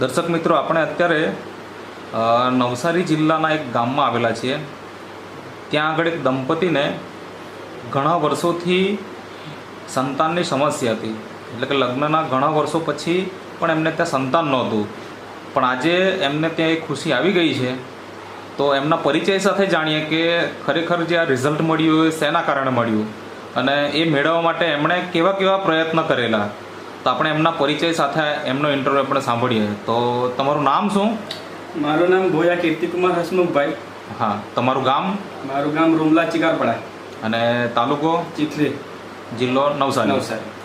દર્શક મિત્રો, આપણે અત્યારે નવસારી જિલ્લાના એક ગામમાં આવેલા છીએ. ત્યાં આગળ એક દંપતીને ઘણા વર્ષોથી સંતાનની સમસ્યા હતી. એટલે કે લગ્નના ઘણા વર્ષો પછી પણ એમને ત્યાં સંતાન નહોતું. પણ આજે એમને ત્યાં એક ખુશી આવી ગઈ છે. તો એમના પરિચય સાથે જાણીએ કે ખરેખર જે આ રિઝલ્ટ મળ્યું એ શેના કારણે મળ્યું અને એ મેળવવા માટે એમણે કેવા કેવા પ્રયત્ન કરેલા. તો આપણે એમના પરિચય સાથે એમનો ઇન્ટરવ્યૂ આપણે સાંભળીએ. તો તમારું નામ શું? મારું નામ ભોયા કીર્તિકુમાર હસમુખભાઈ. હા, તમારું ગામ? મારું ગામ રૂમલા ચિકારપડા અને તાલુકો? ચીખલી, જિલ્લો નવસારી.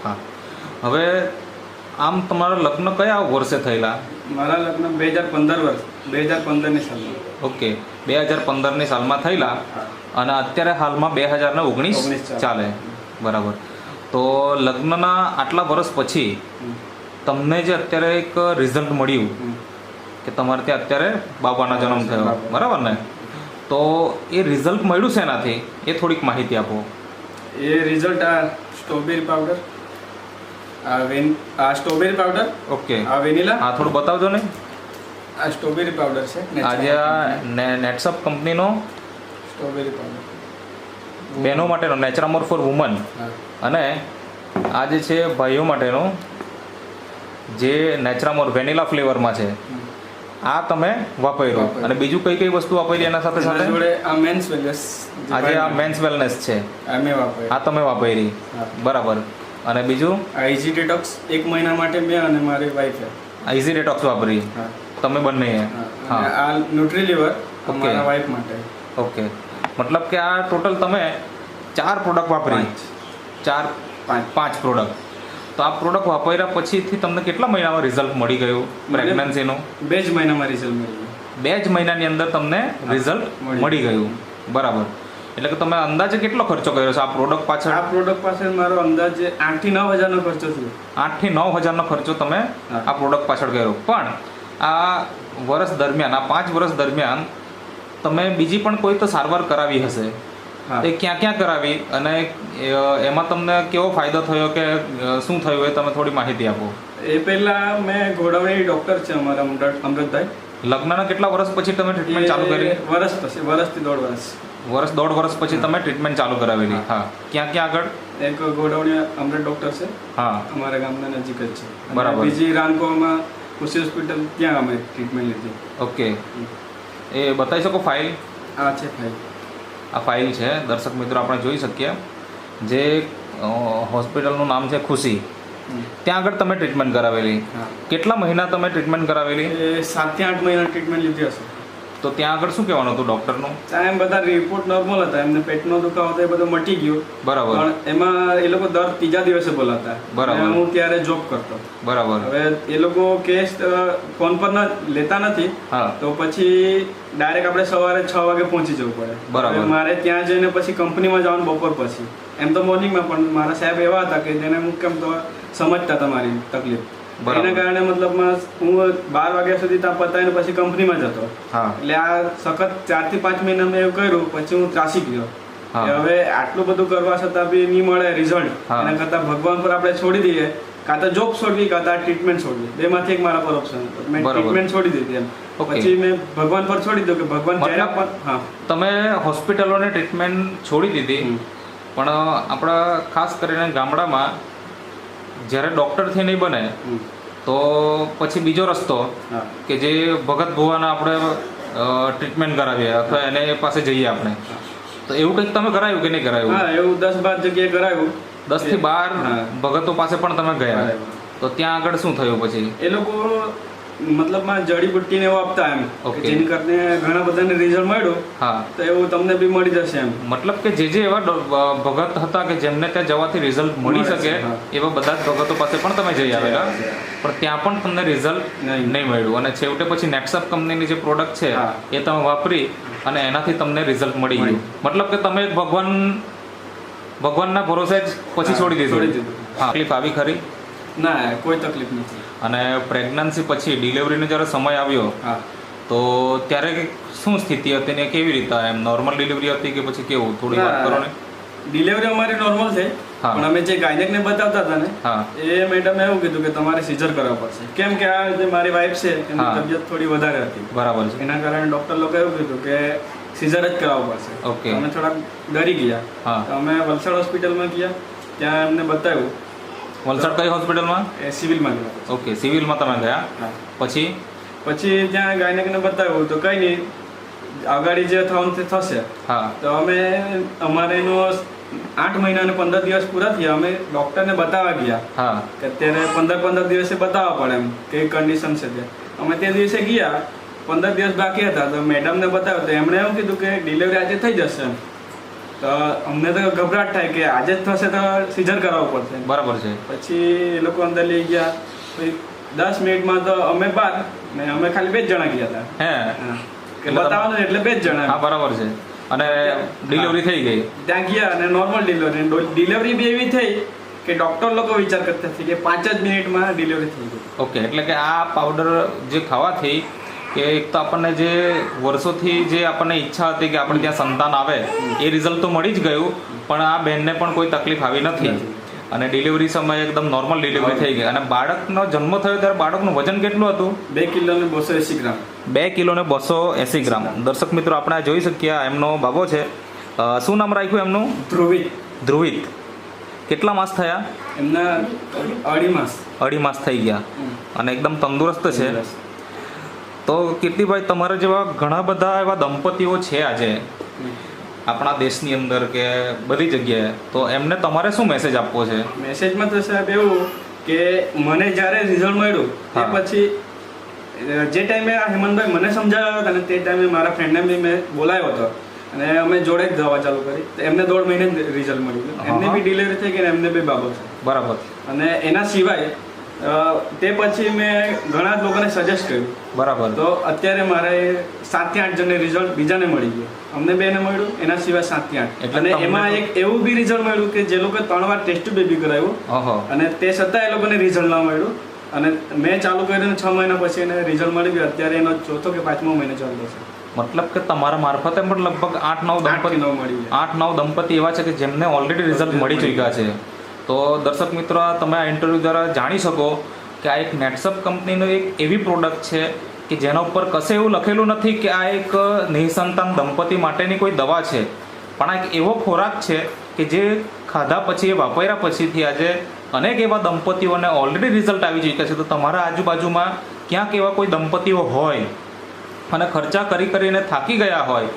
હા, હવે આમ તમારા લગ્ન કયા વર્ષે થયેલા? મારા લગ્ન 2015ની સાલમાં. ઓકે, 2015ની સાલમાં થયેલા અને અત્યારે હાલમાં 2019 ચાલે. બરાબર. તો લગ્નના આટલા વર્ષ પછી તમને જે અત્યારે એક રિઝલ્ટ મળ્યું કે તમારે ત્યાં અત્યારે બાબાનો જન્મ થયો, બરાબર ને? તો એ રિઝલ્ટ મળ્યું છે એનાથી એ થોડીક માહિતી આપો. એ રિઝલ્ટ આ સ્ટ્રોબેરી પાવડર, આ સ્ટ્રોબેરી પાવડર, ઓકે, આ વેનીલા. હા, થોડું બતાવજો ને. આ સ્ટ્રોબેરી પાવડર છે. આજે આ નેટસપ કંપનીનો સ્ટ્રોબેરી પાવડર બહેનો માટેનો નેચરામોર ફોર વુમન, અને આ જે છે ભાઈઓ માટેનો જે નેચરામોર વેનીલા ફ્લેવરમાં છે, આ તમે વાપર્યું. અને બીજું કઈ કઈ વસ્તુ વાપરી એના સાથે સાથે? જોડે આ મેન્સ વેલનેસ, આજે આ મેન્સ વેલનેસ છે, આ મેં વાપર્યું. આ તમે વાપરી. બરાબર. અને બીજું આ ઇઝી ડિટોક્સ 1 મહિના માટે મેં અને મારી વાઈફે ઇઝી ડિટોક્સ વાપરી, તમે બંને? હા. આ ન્યુટ્રીલિવર મારા વાઈફ માટે. ઓકે, મતલબ કે આ ટોટલ તમે 4 પ્રોડક્ટ વાપરી? 5 પ્રોડક્ટ. તો આ પ્રોડક્ટ વાપર્યા પછીથી તમને કેટલા મહિનામાં રિઝલ્ટ મળી ગયું પ્રેગ્નન્સીનું? 2 જ મહિનામાં રિઝલ્ટ મળી ગયું. 2 જ મહિનાની અંદર તમને રિઝલ્ટ મળી ગયું. બરાબર. એટલે કે તમે અંદાજે કેટલો ખર્ચો કર્યો છે આ પ્રોડક્ટ પાછળ? આ પ્રોડક્ટ પાછળ મારો અંદાજે 8 થી 9 હજારનો ખર્ચો થયો. 8 થી 9 હજારનો ખર્ચો તમે આ પ્રોડક્ટ પાછળ કર્યો. પણ આ વર્ષ દરમિયાન, આ 5 વર્ષ દરમિયાન તમે બીજી પણ કોઈ તો સારવાર કરાવી હશે. એ ક્યાં ક્યાં કરાવી અને એમાં તમને કેવો ફાયદો થયો કે શું થયું એ તમે થોડી માહિતી આપો. એ પહેલા મેં ઘોડાવડી ડૉક્ટર છે અમારા અમૃતભાઈ. લગ્નના કેટલા વર્ષ પછી તમે ટ્રીટમેન્ટ ચાલુ કરી? વર્ષથી 1.5 વર્ષ. 1.5 વર્ષ પછી તમે ટ્રીટમેન્ટ ચાલુ કરાવેલી. હા, ક્યાં ક્યાં આગળ? એક ઘોડાવડી અમૃત ડૉક્ટર છે, હા, અમારા ગામના નજીક જ છે. બરાબર. બીજી રાનકોમાં ખુશી હોસ્પિટલ, ત્યાં અમે ટ્રીટમેન્ટ લીધી. ઓકે, એ બતાવી શકો ફાઇલ? આ છે ફાઇલ. આ ફાઇલ છે. દર્શક મિત્રો, આપણે જોઈ શકીએ જે હોસ્પિટલનું નામ છે ખુશી. ત્યાં આગળ તમે ટ્રીટમેન્ટ કરાવેલી. કેટલા મહિના તમે ટ્રીટમેન્ટ કરાવેલી? 7 થી 8 મહિના ટ્રીટમેન્ટ લીધી હશે. તો ત્યાં આગળ શું કહેવાનું હતું ડૉક્ટરનું? ત્યાં એમ બધા રિપોર્ટ નોર્મલ હતા. એમને પેટનો દુખાવો હતો, એ બધો મટી ગયો. બરાબર. પણ એમાં એ લોકો દર 3જા દિવસે બોલાતા. બરાબર. હું ત્યારે જોબ કરતો. બરાબર. હવે એ લોકો કેસ ફોન પર લેતા નથી, તો પછી ડાયરેક્ટ આપણે સવારે 6 વાગે પહોંચી જવું પડે. બરાબર. મારે ત્યાં જઈને પછી કંપનીમાં જવાનું બપોર પછી. એમ તો મોર્નિંગમાં, પણ મારા સાહેબ એવા હતા કે જેને હું કેમ તો સમજતા હતા મારી તકલીફ. એના કારણે મતલબમાં હું 12 વાગ્યા સુધી ત્યાં પતાવીને પછી કંપનીમાં જતો. એટલે આ સખત 4 થી 5 મહિના મેં એવું કર્યું. પછી હું ત્રાસી ગયો કે હવે આટલું બધું કરવા છતાં બી નહીં મળે રિઝલ્ટ. એના કરતાં ભગવાન પર આપણે છોડી દઈએ, કાં તો જોબ છોડવી, કાં તો ટ્રીટમેન્ટ છોડવી. બેમાંથી એક મારા પર ઓપ્શન હતો. મેં ટ્રીટમેન્ટ છોડી દીધી. એમ પછી મેં ભગવાન પર છોડી દીધું કે ભગવાન જ્યારે પણ. હા, તમે હોસ્પિટલોને ટ્રીટમેન્ટ છોડી દીધી, પણ આપણા ખાસ કરીને ગામડામાં જ્યારે ડૉક્ટરથી નહીં બને તો પછી બીજો રસ્તો કે જે ભગત ભુવાના આપણે ટ્રીટમેન્ટ કરાવીએ અથવા એને પાસે જઈએ આપણે. તો એવું કંઈક તમે કરાયું કે નહીં કરાયું? હા, એવું 10-12 જગ્યાએ કરાયું. 10 થી 12 ભગતો પાસે પણ તમે ગયા. તો ત્યાં આગળ શું થયું પછી? એ લોકો મતલબમાં જડીબુટ્ટીને એવું આપતા એમ, જેની કરીને ઘણા બધાને રિઝલ્ટ મળ્યું. હા, તો એવું તમને બી મળી જશે એમ. મતલબ કે જે એવા ભગત હતા કે જેમને ત્યાં જવાથી રિઝલ્ટ મળી શકે એવા બધા જ ભગતો પાસે પણ તમે જઈ આવેલા, પણ ત્યાં પણ તમને રિઝલ્ટ નહીં મળ્યું. અને છેવટે પછી નેટસપ કંપનીની જે પ્રોડક્ટ છે એ તમે વાપરી અને એનાથી તમને રિઝલ્ટ મળી ગયું. મતલબ કે તમે ભગવાનના ભરોસે જ પછી છોડી દીધું. હા, તકલીફ આવી ખરી? ના, કોઈ તકલીફ નથી. અને પ્રેગ્નન્સી પછી ડિલિવરીનો જ્યારે સમય આવ્યો તો ત્યારે શું સ્થિતિ હતી ને કેવી રીતે? એમ નોર્મલ ડિલિવરી હતી કે પછી કેવું? થોડી વાત કરો ને. ડિલિવરી અમારી નોર્મલ થઈ. પણ અમે જે ગાયનેકને બતાવતા હતા ને એ મેડમે એવું કીધું કે તમારે સીઝર કરવા પડશે, કેમ કે આ જે મારી વાઈફ છે એની તબિયત થોડી વધારે હતી. બરાબર છે. એના કારણે ડોક્ટર લોકો એવું કીધું કે સીઝર જ કરાવવું પડશે. ઓકે. અમે થોડા ડરી ગયા. અમે વલસાડ હોસ્પિટલમાં ગયા, ત્યાં એમને બતાવ્યું. વલસાડ કઈ હોસ્પિટલમાં? સિવિલમાં ગયા. ઓકે, સિવિલમાં તમે ગયા. પછી ત્યાં ગાયનેકને બતાવ્યું તો કઈ નહીં, આગાડી જે થવાનું તે થશે. તો અમે અમારે એનો 8 મહિના અને 15 દિવસ પૂરા થયા, અમે ડોક્ટરને બતાવવા ગયા કે અત્યારે 15 દિવસે બતાવવા પડે એમ કઈ કન્ડિશન છે તે. અમે તે દિવસે ગયા, 15 દિવસ બાકી હતા, તો મેડમને બતાવ્યું તો એમણે એમ કીધું કે ડિલિવરી આજે થઈ જશે એમ. તો અમને તો ગભરાટ થાય કે આજે જ થશે તો સીઝર કરાવવું પડશે. બરાબર છે. પછી એ લોકો અંદર લઈ ગયા, 10 મિનિટમાં તો અમે બહાર ને અમે ખાલી 2 જ જણા ગયા હતા. બતાવવાનું એટલે 2 જ જણા. બરાબર છે. અને ડિલિવરી થઈ ગઈ. ત્યાં ગયા અને નોર્મલ ડિલિવરી બી એવી થઈ કે ડોક્ટર લોકો વિચાર કરતા હતા કે 5 જ મિનિટમાં ડિલિવરી થઈ ગઈ. ઓકે, એટલે કે આ પાવડર જે ખાવાથી કે એક તો આપણને જે વર્ષોથી જે આપણને ઈચ્છા હતી કે આપણે ત્યાં સંતાન આવે એ રિઝલ્ટ તો મળી જ ગયું, પણ આ બહેનને પણ કોઈ તકલીફ આવી નથી અને ડિલિવરી સમયે એકદમ નોર્મલ ડિલિવરી થઈ ગઈ. અને બાળકનો જન્મ થયો ત્યારે બાળકનું વજન કેટલું હતું? 2 કિલો ને 280 ગ્રામ. 2 કિલો ને 280 ગ્રામ. દર્શક મિત્રો, આપણે જોઈ શકીએ એમનો બાબો છે. શું નામ રાખ્યું એમનું? ધ્રુવિત. ધ્રુવિત. કેટલા માસ થયા એમના? 2.5 માસ. 2.5 માસ થઈ ગયા અને એકદમ તંદુરસ્ત છે. તો કીર્તિભાઈ, તમારા જેવા ઘણા બધા એવા દંપતીઓ છે આજે આપણા દેશની અંદર કે બધી જગ્યાએ, તો એમને તમારે શું મેસેજ આપવો છે? મેસેજમાં તો સાહેબ એવું કે મને જ્યારે રિઝલ્ટ મળ્યું તે પછી જે ટાઈમે આ હેમંતભાઈ મને સમજાવ્યો હતો ને તે ટાઈમે મારા ફ્રેન્ડને બી મેં બોલાવ્યો હતો અને અમે જોડે જ દવા ચાલુ કરી. એમને 1.5 મહિને રિઝલ્ટ મળ્યું. એમને બી ડિલિવરી થઈ ગઈ ને એમને બી બાબો છે. બરાબર. અને એના સિવાય તે પછી મેં ઘણા જ લોકોને સજેસ્ટ કર્યું. બરાબર. તો અત્યારે મારે 7 થી 8 જણને રિઝલ્ટ બીજાને મળી ગયું. અમને 2 ને મળ્યું, એના સિવાય 7 થી 8. અને એમાં એક એવું બી રિઝલ્ટ મળ્યું કે જે લોકો 3 વાર ટેસ્ટ બેબી કરાવ્યું અને તે છતાં એ લોકોને રિઝલ્ટ ના મળ્યું. અને મેં ચાલુ કર્યું 6 મહિના પછી એને રિઝલ્ટ મળી ગયું. અત્યારે એનો 4થો કે 5મો મહિને ચાલુ છે. મતલબ કે તમારા મારફતે પણ લગભગ 8-9 દંપતી એવા છે કે જેમને ઓલરેડી રિઝલ્ટ મળી ચૂક્યા છે. તો દર્શક મિત્રો, તમે આ ઇન્ટરવ્યૂ દ્વારા જાણી શકો કે આ એક નેટસપ કંપનીનો એક એવી પ્રોડક્ટ છે કે જેના ઉપર કશે એવું લખેલું નથી કે આ એક નિસંતાન દંપતી માટેની કોઈ દવા છે, પણ આ એક એવો ખોરાક છે કે જે ખાધા પછી, એ વાપર્યા પછીથી આજે અનેક એવા દંપતીઓને ઓલરેડી રિઝલ્ટ આવી ચૂક્યા છે. તો તમારા આજુબાજુમાં ક્યાંક એવા કોઈ દંપતીઓ હોય અને ખર્ચા કરીને થાકી ગયા હોય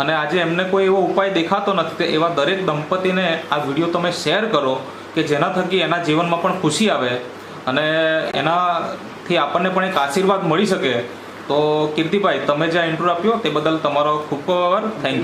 અને આજે એમને કોઈ એવો ઉપાય દેખાતો નથી, તો એવા દરેક દંપતીને આ વિડીયો તમે શેર કરો કે જેના થકી એના જીવનમાં પણ ખુશી આવે અને એનાથી આપણને પણ એક આશીર્વાદ મળી શકે. તો કીર્તિભાઈ, તમે જે આ ઇન્ટરવ્યૂ આપ્યો તે બદલ તમારો ખૂબ ખૂબ આભાર. Thank you.